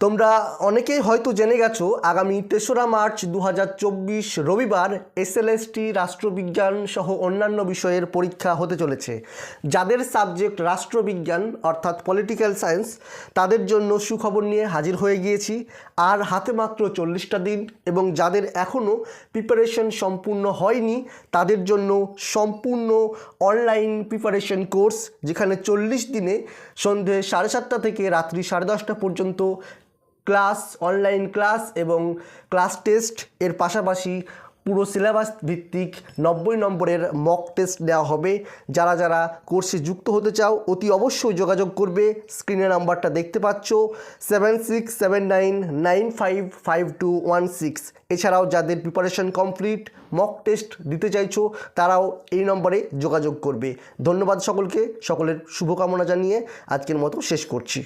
তোমরা অনেকেই হয়তো জেনে গেছো আগামী ৩রা মার্চ ২০২৪ রবিবার এসএলএসটি রাষ্ট্রবিজ্ঞান সহ অন্যান্য বিষয়ের পরীক্ষা হতে চলেছে। যাদের সাবজেক্ট রাষ্ট্রবিজ্ঞান অর্থাৎ পলিটিক্যাল সায়েন্স তাদের জন্য সুখবর নিয়ে হাজির হয়ে গিয়েছি। আর হাতে মাত্র 40টা দিন, এবং যাদের এখনও প্রিপারেশন সম্পূর্ণ হয়নি তাদের জন্য সম্পূর্ণ অনলাইন প্রিপারেশন কোর্স, যেখানে 40 দিনে সন্ধে 7:30 থেকে রাত্রি 10:30 পর্যন্ত ক্লাস, অনলাইন ক্লাস এবং ক্লাস টেস্ট এর পাশাপাশি পুরো সিলেবাস ভিত্তিক 90 নম্বরের মক টেস্ট দেওয়া হবে। যারা যারা কোর্সে যুক্ত হতে চাও অতি অবশ্যই যোগাযোগ করবে। স্ক্রিনে নাম্বারটা দেখতে পাচ্ছ 7679955216। এছাড়াও যাদের প্রিপারেশন কমপ্লিট, মক টেস্ট দিতে চাইছো তারাও এই নম্বরে যোগাযোগ করবে। ধন্যবাদ সকলকে, সকলের শুভকামনা জানিয়ে আজকের মতো শেষ করছি।